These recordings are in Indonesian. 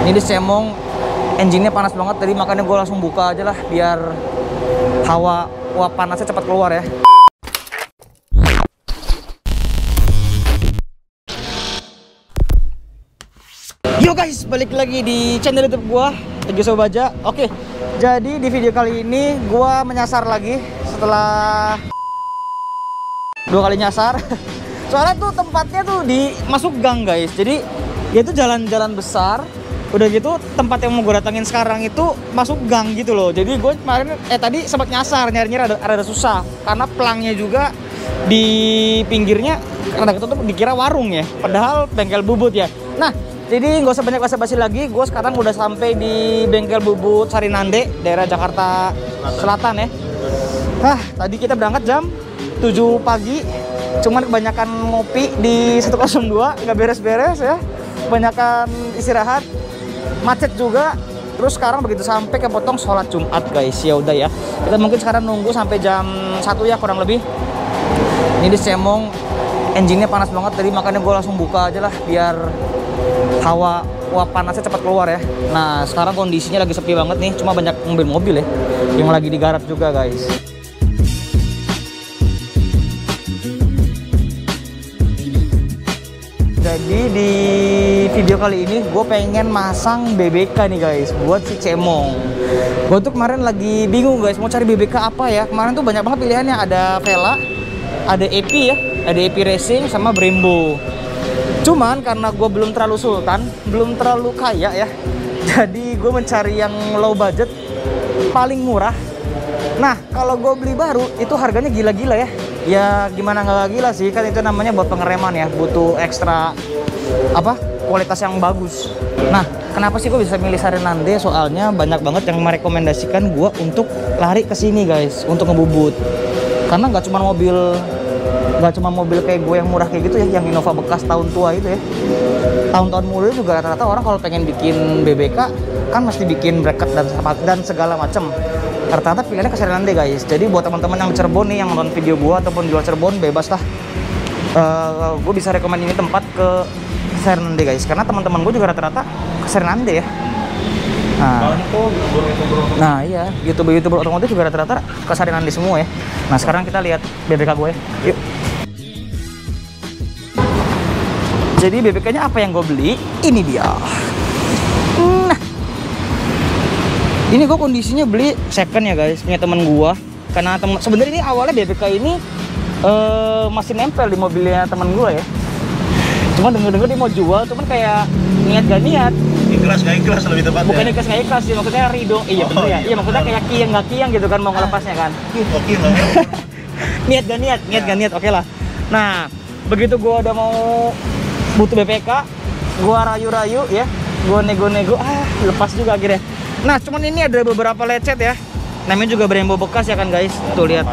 Ini dicemong, engine-nya panas banget tadi, makanya gue langsung buka aja lah biar hawa uap panasnya cepat keluar ya. Yo guys, balik lagi di channel YouTube gua, Teguh Sobaja. Oke, jadi di video kali ini gua menyasar lagi setelah 2 kali nyasar. Soalnya tuh tempatnya tuh di masuk gang guys. Jadi ya itu jalan-jalan besar. Udah gitu tempat yang mau gue datangin sekarang itu masuk gang gitu loh. Jadi gue kemarin tadi sempat nyasar, nyarinya rada susah karena pelangnya juga di pinggirnya rada ketutup, dikira warung ya, padahal bengkel bubut ya. Nah, jadi nggak usah banyak basa-basi lagi. Gue sekarang udah sampai di bengkel bubut Sarinande, daerah Jakarta Selatan ya. Nah, tadi kita berangkat jam 7 pagi. Cuman kebanyakan ngopi di 102, nggak beres-beres ya. Kebanyakan istirahat, macet juga. Terus sekarang begitu sampai kepotong sholat Jumat guys. Ya udah ya. Kita mungkin sekarang nunggu sampai jam 1 ya kurang lebih. Ini dicemong, engine-nya panas banget tadi, makanya gue langsung buka aja lah biar hawa uap panasnya cepat keluar ya. Nah, sekarang kondisinya lagi sepi banget nih, cuma banyak mobil-mobil ya yang lagi digarap juga guys. Jadi di video kali ini gue pengen masang BBK nih guys buat si cemong. Gue tuh kemarin lagi bingung guys mau cari BBK apa ya. Kemarin tuh banyak banget pilihannya, ada Vela, ada EP ya, ada EP Racing sama Brembo. Cuman karena gue belum terlalu sultan, belum terlalu kaya ya, jadi gue mencari yang low budget, paling murah. Nah, kalau gue beli baru itu harganya gila-gila ya. Ya gimana nggak gila sih, kan itu namanya buat pengereman ya, butuh ekstra kualitas yang bagus. Nah, kenapa sih gue bisa milih Sarinande? Soalnya banyak banget yang merekomendasikan gue untuk lari ke sini guys, untuk ngebubut. Karena nggak cuma mobil kayak gue yang murah kayak gitu ya, yang Innova bekas tahun tua itu ya. Tahun-tahun muda juga rata-rata orang kalau pengen bikin BBK kan mesti bikin bracket dan segala macam. Rata-rata pilihannya ke Sarinande guys. Jadi buat teman-teman yang di Cirebon nih, yang nonton video gue ataupun di luar Cirebon, bebas lah. Gue bisa rekomend ini tempat ke Sarinande guys, karena teman-teman gue juga rata-rata ke Sarinande ya. Nah iya, YouTuber otomotif juga rata-rata ke Sarinande semua ya. Nah sekarang kita lihat BBK gue ya. Yuk. Jadi BBK-nya apa yang gue beli? Ini dia. Nah, ini gue kondisinya beli second ya guys, punya temen gue. Karena sebenarnya ini awalnya BBK ini masih nempel di mobilnya temen gue ya. Cuma denger-denger dia mau jual, cuman kayak niat gak niat. Ikhlas gak ikhlas lebih tepat. Bukan ya? Ikhlas gak ikhlas sih, maksudnya ridho. Iya bener ya. Iya maksudnya kayak kiang gak kiang gitu kan, mau ngelepasnya kan. Oke lah. Niat gak niat, oke lah. Nah, begitu gue udah mau butuh BPK, gue rayu-rayu ya, gue nego-nego, lepas juga akhirnya. Nah, cuman ini ada beberapa lecet ya. Namanya juga Brembo bekas ya kan guys. Tuh lihat.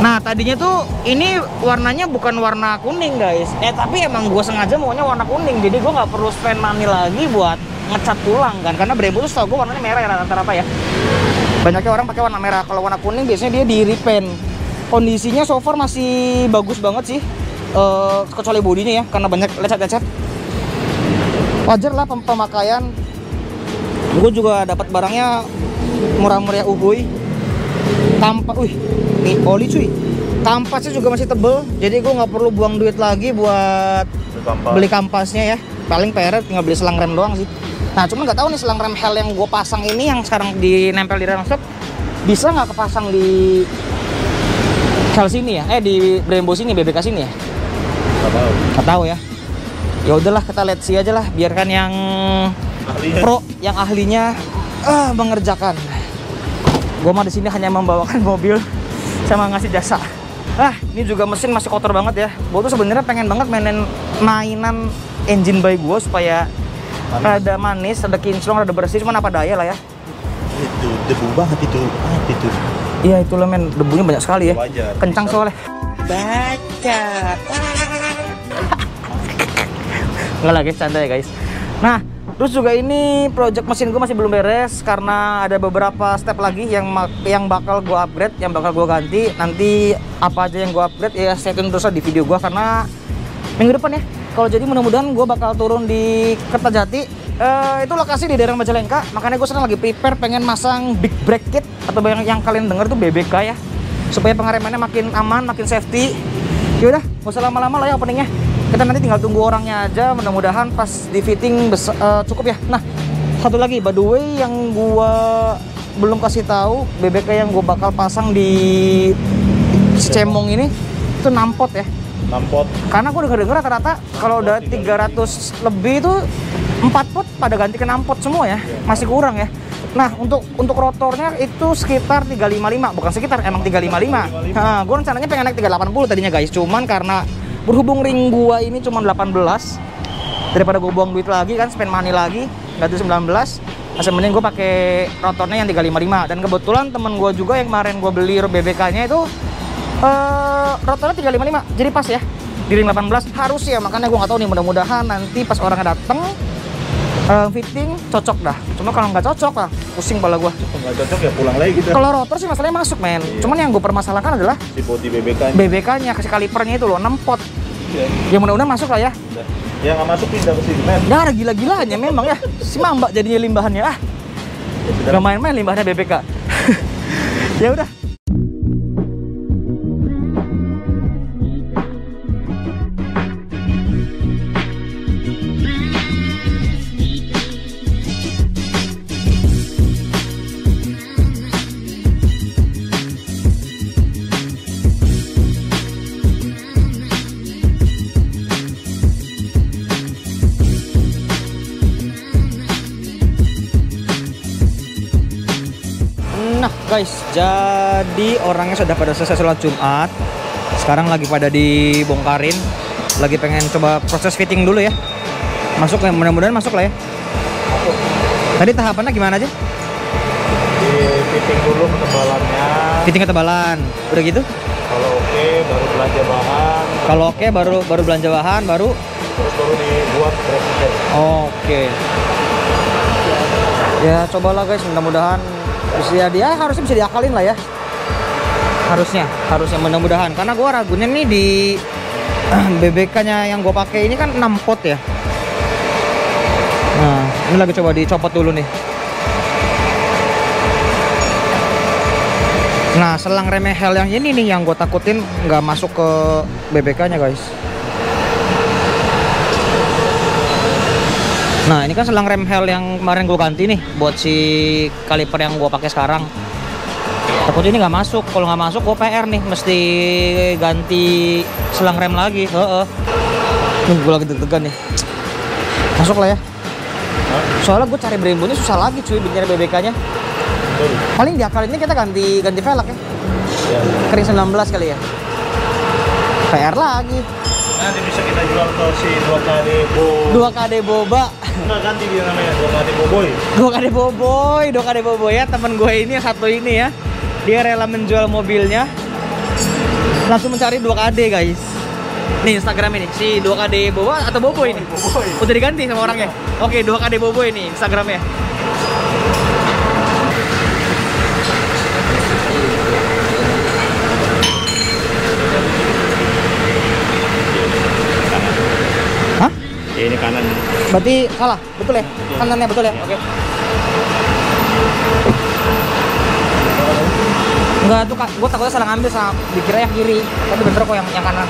Nah, tadinya tuh ini warnanya bukan warna kuning guys. Tapi emang gue sengaja maunya warna kuning. Jadi gue nggak perlu spend money lagi buat ngecat tulang kan. Karena Brembo tuh setahu gue warnanya merah ya rata-rata ya. Banyaknya orang pakai warna merah. Kalau warna kuning biasanya dia di repaint. Kondisinya so far masih bagus banget sih. Kecuali bodinya ya, karena banyak lecet-lecet. Wajar lah pemakaian. Gue juga dapat barangnya murah-murah uhuy. Nih oli cuy. Kampasnya juga masih tebel, jadi gue nggak perlu buang duit lagi buat beli kampasnya ya. Paling PR tinggal beli selang rem doang sih. Nah cuman nggak tahu nih selang rem hel yang gue pasang ini yang sekarang dinempel di rem shop bisa nggak kepasang di hel sini ya? Di Brembo sini, BBK sini ya? Nggak tahu ya. Ya udahlah kita let's see aja lah, biarkan yang pro, yang ahlinya mengerjakan. Gue mah di sini hanya membawakan mobil sama ngasih jasa. Ini juga mesin masih kotor banget ya. Gue tuh sebenarnya pengen banget mainan engine bay gue supaya rada manis, rada kinclong, rada bersih. Cuman apa daya lah ya. Itu debu banget itu. Iya itulah men, debunya banyak sekali ya. Wajar. Kencang soalnya. Baca. Enggak lagi santai ya guys. Nah, terus juga ini project mesin gue masih belum beres karena ada beberapa step lagi yang bakal gue upgrade, yang bakal gue ganti. Nanti apa aja yang gue upgrade ya stay tune terus di video gue, karena minggu depan ya kalau jadi mudah-mudahan gue bakal turun di Kertajati itu lokasi di daerah Majalengka, makanya gue sekarang lagi prepare pengen masang big brake kit atau yang kalian dengar tuh BBK ya, supaya pengeremannya makin aman, makin safety. Yaudah, gak usah lama-lama lah ya openingnya. Kita nanti tinggal tunggu orangnya aja, mudah-mudahan pas di fitting cukup ya. Nah, satu lagi, by the way, yang gue belum kasih tahu, BBK yang gue bakal pasang di Cemong ini itu 6 pot ya. 6 pot. Karena gue denger rata-rata kalau udah 300 lebih itu 4 pot pada ganti ke 6 pot semua ya, masih kurang ya. Nah, untuk rotornya itu sekitar 355, bukan sekitar, emang 355. Nah, gue rencananya pengen naik 380 tadinya guys, cuman karena berhubung ring gua ini cuma 18, daripada gue buang duit lagi kan, spend money lagi, ganti 19, masih mending gue pakai rotornya yang 355. Dan kebetulan temen gue juga yang kemarin gue beli BBK-nya itu rotornya 355, jadi pas ya di ring 18 harus ya. Makanya gue nggak tahu nih, mudah-mudahan nanti pas orangnya dateng fitting cocok dah. Cuma kalau nggak cocok lah, pusing kepala gue. Nggak cocok ya pulang lagi kita. Kalau rotor sih masalahnya masuk men. Iya. Cuman yang gue permasalahkan adalah Si body BBK-nya. BBK-nya, kasih kalipernya itu loh, 6 pot. Iya. Ya mudah-mudahan masuk lah ya. Ya nggak masuk pindah ke sini men. Ya gila-gilanya memang ya. Si mambak jadinya limbahannya. Gak main-main limbahnya BBK. Ya udah. Nah guys, jadi orangnya sudah pada selesai sholat Jumat. Sekarang lagi pada dibongkarin. Lagi pengen coba proses fitting dulu ya. Masuk ya, mudah-mudahan masuk lah ya. Masuk. Tadi tahapannya gimana aja? Di fitting dulu ketebalannya. Fitting ketebalan, udah gitu? Kalau oke baru belanja bahan. Kalau oke baru belanja bahan, baru dibuat brake. Oke. Ya cobalah guys, mudah-mudahan bisa dia harusnya bisa diakalin lah ya. Harusnya mudah-mudahan, karena gua ragunya nih di BBK-nya yang gue pakai ini kan 6 pot ya. Nah, ini lagi coba dicopot dulu nih. Nah, selang rem hel yang ini nih yang gue takutin nggak masuk ke BBK-nya guys. Nah, ini kan selang rem hel yang kemarin gue ganti nih buat si kaliper yang gue pakai sekarang. Takutnya ini nggak masuk. Kalau nggak masuk gue PR nih, mesti ganti selang rem lagi. Gue lagi deg-degan nih. Masuk lah ya. Soalnya gue cari Brembo ini susah lagi cuy, bikin BBK-nya. Paling diakalinnya kita ganti velg ya. Kering 19 kali ya. PR lagi. Nanti bisa kita jual ke si 2KD Boba. Nggak ganti dia namanya 2KD Boboy. 2KD Boboy ya, temen gue ini yang satu ini ya. Dia rela menjual mobilnya langsung mencari 2KD guys. Nih Instagram ini si 2KD Boba atau Boboy ini. Udah diganti sama orangnya. Oke, 2KD Boboy ini Instagramnya. Hah? Ya, ini kanan. Berarti salah, betul ya? Kanannya betul ya? Oke. Enggak tuh, gue takutnya salah ngambil, sama dikira yang kiri, tapi bener kok yang kanan.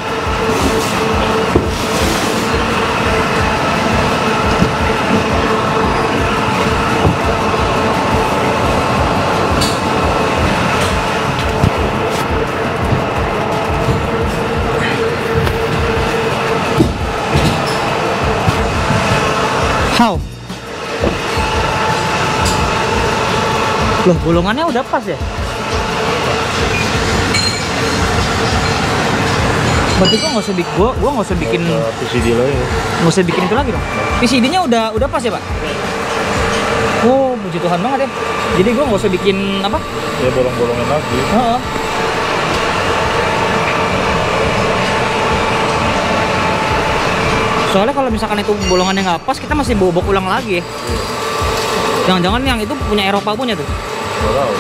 How? Loh, bolongannya udah pas ya? Berarti gua nggak usah bikin PCD lo ya. nggak usah bikin itu lagi dong. PCD-nya udah pas ya, Pak? Oh, puji Tuhan banget ya. Jadi gua nggak usah bikin apa? Ya bolong-bolongin lagi. Heeh. Soalnya kalau misalkan itu bolongannya nggak pas, kita masih bobok ulang lagi. Jangan-jangan yang itu punya Eropa punya tuh. Wow.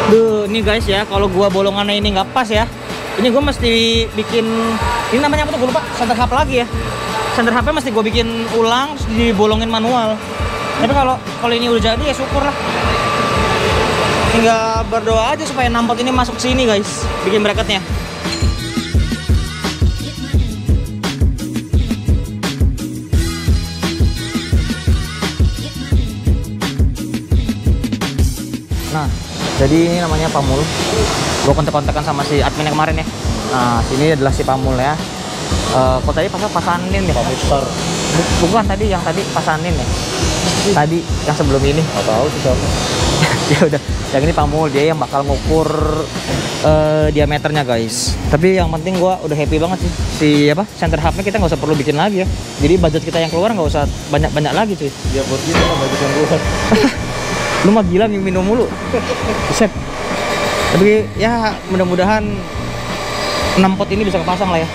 Duh, ini guys ya, kalau gua bolongannya ini nggak pas ya, Ini gue mesti bikin, ini namanya apa tuh gue lupa, center hub lagi ya. Center hubnya mesti gue bikin ulang, terus dibolongin manual. Tapi kalau ini udah jadi ya syukur lah. Tinggal berdoa aja supaya knalpot ini masuk sini guys, bikin bracketnya. Nah, jadi ini namanya Pamul. Gue kontak-kontakan sama si adminnya kemarin ya. Nah, sini adalah si Pamul ya. Kok tadi pasanin ya? Pamulstar. Bukan tadi, yang tadi pasanin ya. Tadi yang sebelum ini. Nggak tahu sih siapa. Ya udah, yang ini Pamul, dia yang bakal ngukur diameternya guys. Tapi yang penting gue udah happy banget sih. Si apa? Center hubnya kita nggak usah perlu bikin lagi ya. Jadi budget kita yang keluar nggak usah banyak-banyak lagi cuy. Ya buat kita lah budget yang keluar. Lu mah gila minum mulu. Buset. Tapi ya mudah-mudahan knalpot ini bisa kepasang lah ya.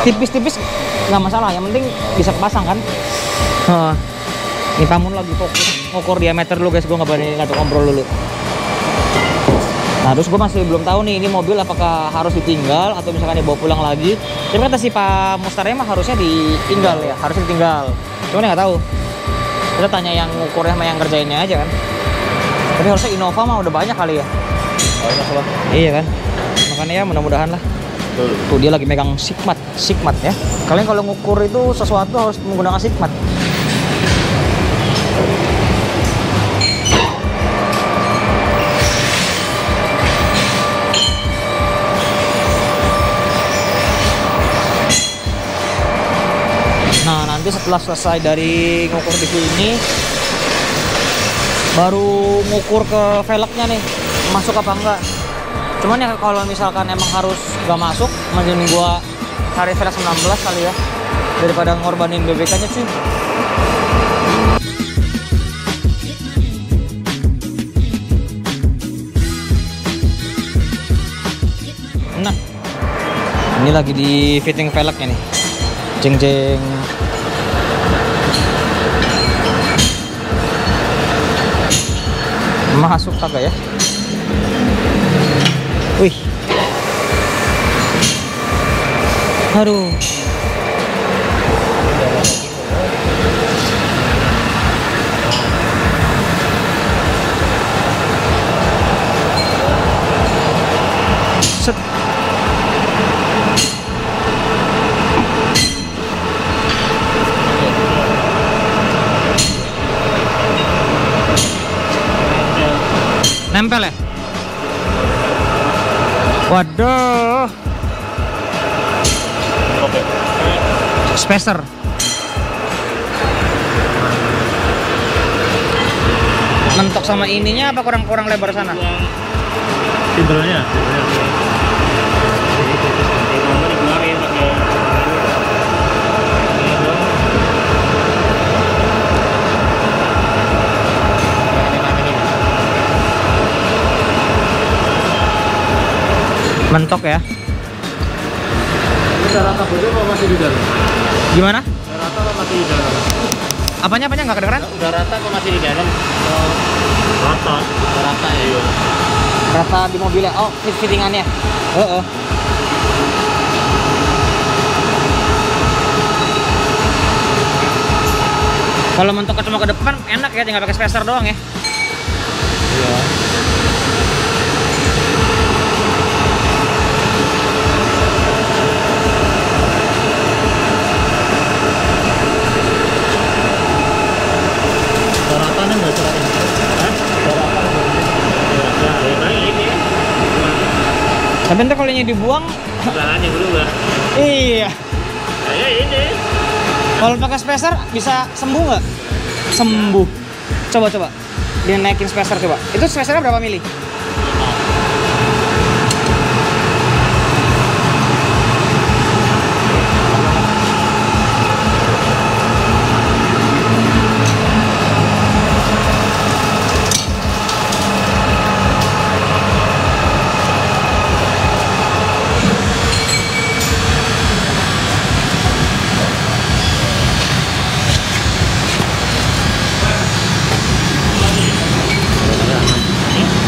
Tipis-tipis nggak masalah, yang penting bisa kepasang kan. Ini Pamul lagi fokus ngukur diameter dulu guys, gue nggak berani ngatur ngobrol dulu. Nah terus gue masih belum tahu nih ini mobil apakah harus ditinggal atau misalkan dibawa pulang lagi. Tapi kata si Pak Mustarnya mah harusnya ditinggal ya, harusnya ditinggal. Cuman ya nggak tahu. Kita tanya yang ngukurnya sama yang kerjainnya aja kan. Tapi harusnya Innova mah udah banyak kali ya. Banyak lah. Iya kan. Makanya ya mudah-mudahan lah. Tuh dia lagi megang Sigmat ya. Kalian kalau ngukur itu sesuatu harus menggunakan Sigmat. Nah, nanti setelah selesai dari ngukur di sini baru ngukur ke velgnya nih, masuk apa enggak. Cuman ya kalau misalkan emang harus nggak masuk, mungkin gua cari velg 19 kali ya, daripada ngorbanin BBK-nya sih. Nah, ini lagi di fitting velgnya nih. Jeng-jeng. Masuk kagak ya? Wih. Aduh. Set. Nempel ya? Waduh. Oke. Spacer. Mentok sama ininya apa kurang lebar sana? Timbalnya. Mentok ya? Udah rata bodoh apa masih di dalam? Gimana? Udah rata apa masih di dalam? Apanya nggak kedengeran? Udah rata apa masih di dalam? Rata. Udah rata ya? Iya. Rata di mobilnya. Oh, fittingannya. Kalau mentoknya cuma ke depan enak ya, tinggal pakai spacer doang ya. Iya. Rata nih nggak cerah ini? Hah? Rata ya ini ya. Tapi ntar kalau ini dibuang, Caranya dulu lah. iya. Kayak ini. Kalau pakai spacer bisa sembuh nggak? Sembuh. Coba. Dia naikin spacer coba. Itu spacernya berapa mili?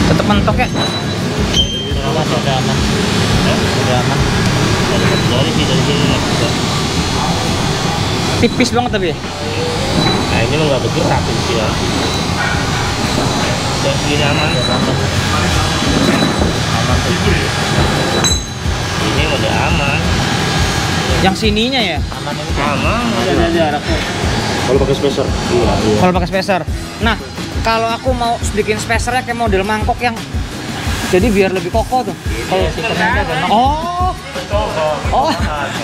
Tetap mentok ya? Awas ada aman. Udah aman. Dari sini nggak bisa. Tipis banget tapi ya. Nah ini nggak bergerak sih ya. Dan ini aman. Aman tuh. Ini udah aman. Yang sininya ya. Aman ini. Aman. Udah ada jaraknya. Kalau pakai spacer. Iya. Kalau pakai spacer. Nah, kalau aku mau bikin spacernya kayak model mangkok yang jadi biar lebih kokoh tuh. Kalau oh, oh,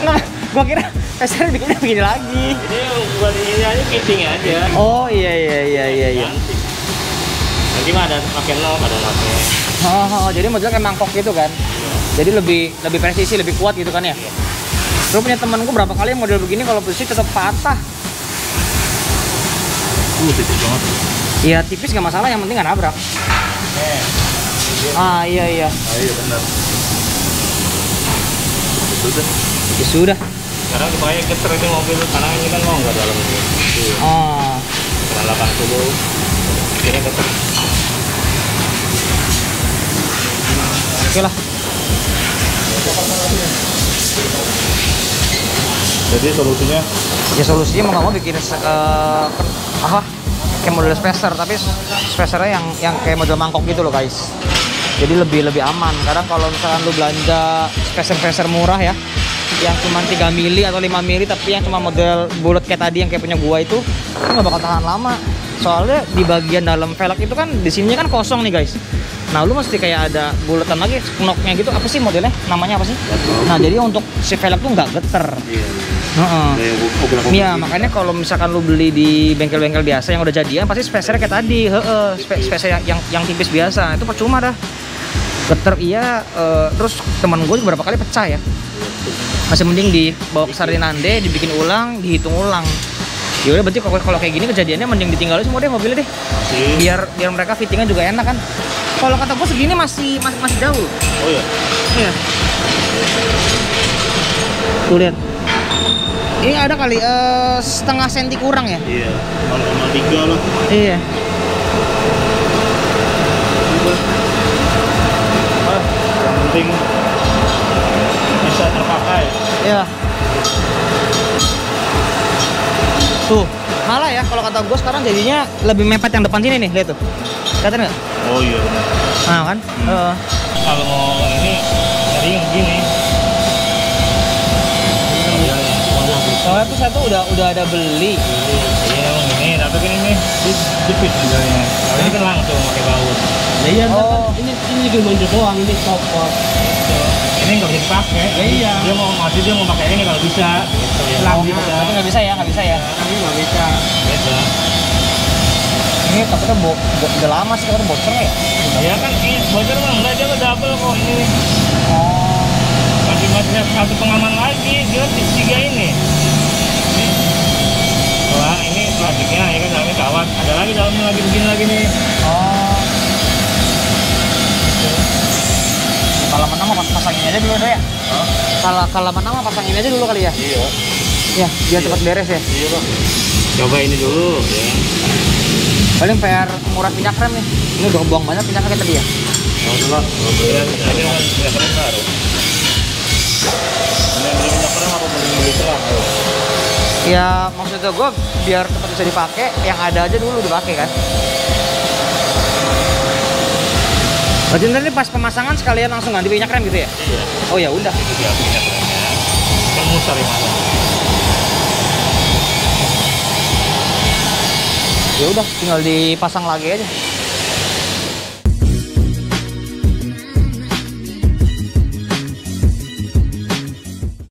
nah, gua kira spacer bikinnya begini lagi. Ini buat ini aja fitting aja. Oh iya. Nanti mah ada pakai knob, ada pakai. Oh, jadi modelnya kayak mangkok gitu kan. Jadi lebih presisi, lebih kuat gitu kan ya. Terus punya temanku berapa kali model begini kalau besi tetap patah. Tipis banget. Iya tipis nggak masalah, yang penting nggak nabrak. Iya. Iya benar. Sudah. Ya sudah. Sekarang dipakai geter ini mobil karena ini kan mau nggak dalam ini. Oh. Karena 80. Kira geter. Oke lah. Jadi solusinya? Ya solusinya mau nggak mau bikin kayak model spacer, tapi spacernya yang kayak model mangkok gitu loh guys. Jadi lebih aman. Kadang kalau misalkan lu belanja spacer murah ya, yang cuma 3 mili atau 5 mili tapi yang cuma model bulat kayak tadi yang kayak punya gua itu nggak bakal tahan lama. Soalnya di bagian dalam velg itu kan di sininya kan kosong nih guys. Nah lu mesti kayak ada bulatan lagi knocknya gitu, apa sih modelnya? Namanya apa sih? Nah jadi untuk si velg tuh nggak geter. Iya, makanya kalau misalkan lu beli di bengkel-bengkel biasa yang udah jadian pasti spacernya kayak tadi, spacer yang tipis biasa itu percuma dah. Geter iya, terus temen gue beberapa kali pecah ya. Masih mending dibawa ke Sardinande, dibikin ulang, dihitung ulang. Ya udah berarti kalau kayak gini kejadiannya mending ditinggalin semua deh mobilnya deh. Biar mereka fittingnya juga enak kan. Kalau kata gue segini masih jauh. Oh iya. Iya. Tuh lihat. Ini ada kali setengah senti kurang ya? Iya. 0,3 loh. Iya. Yang penting bisa terpakai. Iya. Tuh, malah ya kalau kata gue sekarang jadinya lebih mepet yang depan sini nih, lihat tuh. Kelihatan nggak? Oh iya benar. Nah kan? Kalau mau ini cari yang gini. Soalnya tuh saya tuh udah ada beli. Iya ini, tapi kan ini jepit sebenarnya. Kalau ini kan langsung pakai baut. Ya iya, Oh. ini juga manjur doang, ini copot. Ini nggak bisa dipakai. Ya iya. Dia mau pakai ini kalau bisa. Gitu ya. Oh, Bisa. tapi nggak bisa ya. Tapi nggak bisa. Beda. Ini takutnya udah lama sih, takutnya bocor ya. Ya kan ini bocor mah enggak, dia double kok ini. Oh. Masih satu pengaman lagi, dia 3 ini. Wah ini plastiknya, ya kan dalamnya kawat. Ada lagi dalamnya lagi begini lagi nih. Oh. Kalau menang mah pasangin aja dulu ya. Kalau menang mah pasangin aja dulu kali ya. Iya. Ya, biar cepat beres ya. Iya bang. Coba ini dulu ya. Paling PR nguras minyak rem nih. Ini udah buang banyak minyak kayak tadi ya. Mau dulu. Ini kan minyak rem baru. Ini minyak rem apa beli selang? Ya maksudnya gue biar cepat bisa dipakai, yang ada aja dulu dipakai kan. Berarti nanti pas pemasangan sekalian langsung ganti minyak rem gitu ya? Iya. Oh ya udah. Iya minyak remnya. Kan musar yang mana? Ya udah tinggal dipasang lagi aja.